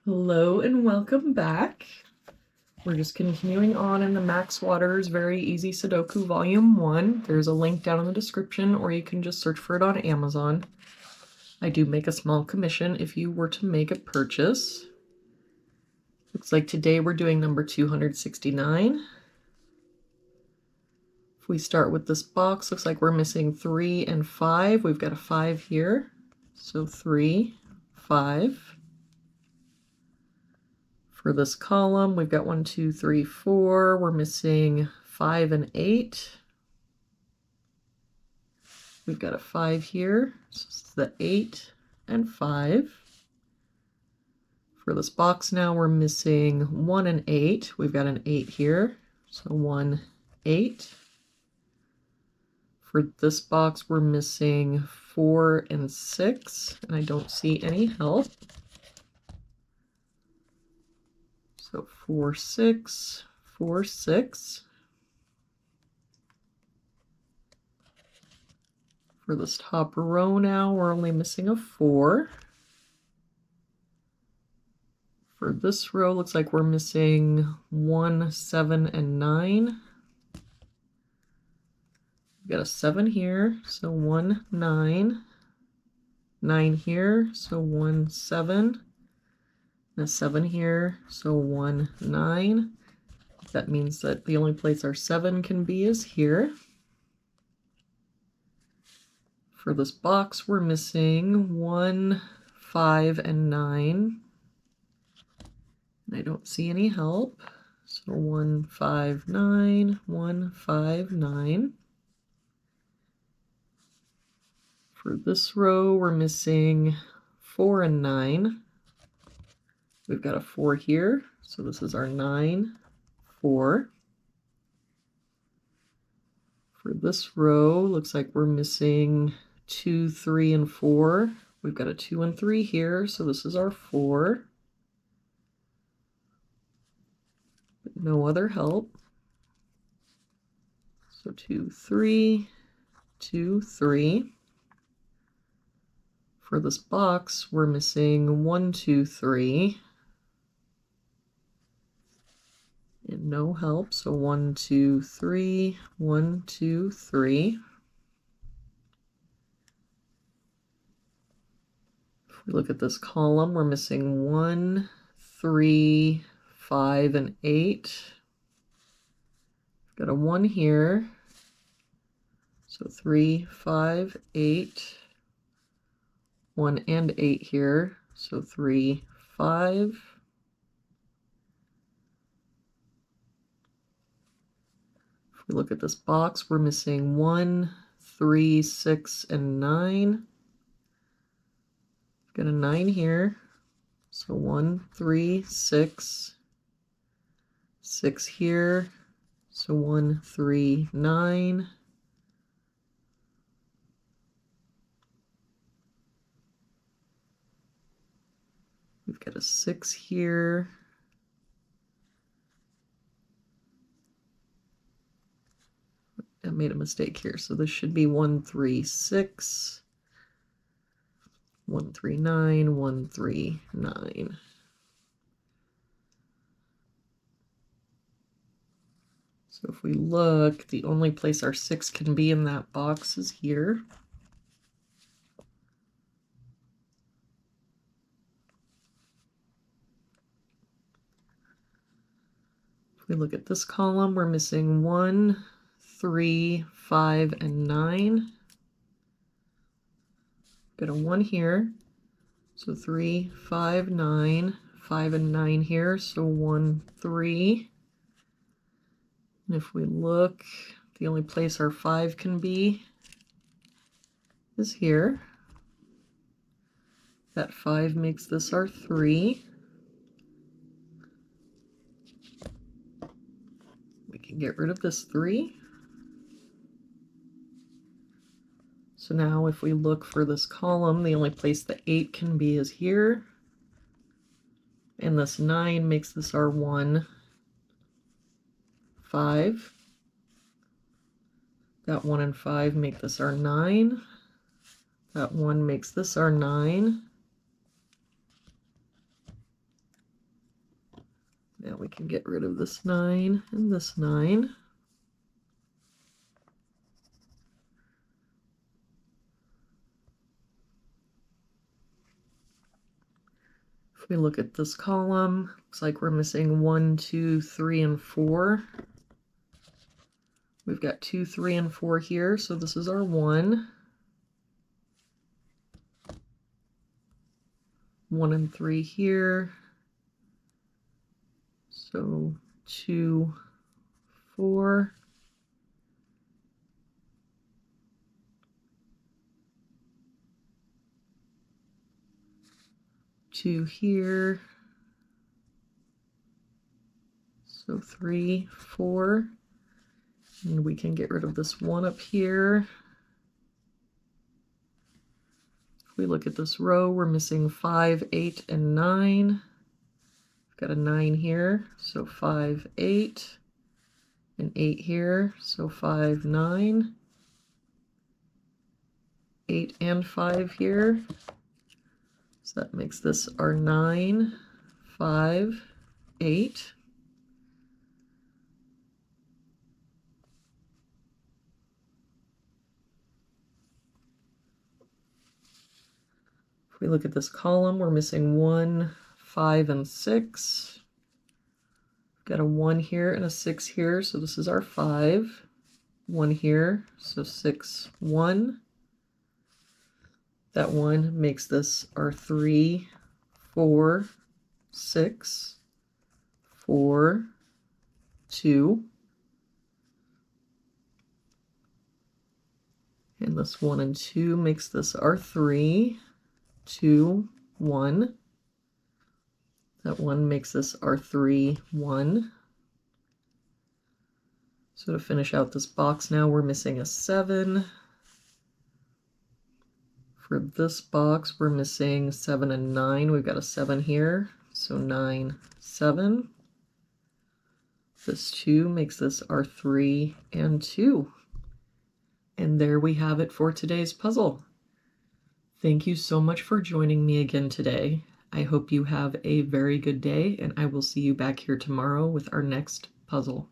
Hello and welcome back. We're just continuing on in the Max Waters Very Easy Sudoku Volume 1. There's a link down in the description, or you can just search for it on Amazon. I do make a small commission if you were to make a purchase. Looks like today we're doing number 269. If we start with this box, looks like we're missing 3 and 5. We've got a 5 here. So 3, 5. For this column, we've got 1, 2, 3, 4. We're missing 5 and 8. We've got a 5 here. So it's the 8 and 5. For this box now, we're missing 1 and 8. We've got an 8 here. So 1, 8. For this box, we're missing 4 and 6. And I don't see any help. So 4, 6, 4, 6. For this top row now, we're only missing a 4. For this row, looks like we're missing 1, 7, and 9. We've got a 7 here, so 1, 9. 9 here, so 1, 7. And a 7 here, so 1, 9. That means that the only place our 7 can be is here. For this box, we're missing 1, 5, and 9. And I don't see any help. So 1, 5, 9, 1, 5, 9. For this row, we're missing 4 and 9. We've got a 4 here, so this is our 9, 4. For this row, looks like we're missing 2, 3, and 4. We've got a 2 and 3 here, so this is our 4. But no other help. So 2, 3, 2, 3. For this box, we're missing 1, 2, 3. And no help, so 1, 2, 3, 1, 2, 3. If we look at this column, we're missing 1, 3, 5, and 8. Got a 1 here, so 3, 5, 8. 1 and 8 here, so 3, 5. If we look at this box, we're missing 1, 3, 6, and 9. Got a 9 here, so 1, 3, 6. 6 here, so 1, 3, 9. We've got a 6 here. I made a mistake here, so this should be 1, 3, 6. 1, 3, 9, 1, 3, 9. So if we look, the only place our 6 can be in that box is here. If we look at this column, we're missing 1, 3, 5, and 9. Got a 1 here, so 3, 5, 9, 5 and 9 here, so 1, 3. And if we look, the only place our 5 can be is here. That 5 makes this our 3. We can get rid of this 3. So now if we look for this column, the only place the 8 can be is here. And this 9 makes this our 1, 5. That 1 and 5 make this our 9. That 1 makes this our 9. Now we can get rid of this 9 and this 9. If we look at this column, looks like we're missing 1, 2, 3, and 4. We've got 2, 3, and 4 here, so this is our 1. 1 and 3 here. So 2, 4. Two here. So 3, 4. And we can get rid of this 1 up here. If we look at this row, we're missing 5, 8, and 9. We've got a 9 here, so 5, 8, and 8 here, so 5, 9, 8 and 5 here. So that makes this our 9, 5, 8. If we look at this column, we're missing 1, 5, and 6. We've got a 1 here and a 6 here, so this is our 5. 1 here, so 6, 1. That 1 makes this our 3, 4, 6, 4, 2. And this 1 and 2 makes this our 3, 2, 1. That 1 makes this our 3, 1. So to finish out this box now, we're missing a 7. For this box, we're missing 7 and 9. We've got a 7 here, so 9, 7. This 2 makes this our 3 and 2. And there we have it for today's puzzle. Thank you so much for joining me again today. I hope you have a very good day, and I will see you back here tomorrow with our next puzzle.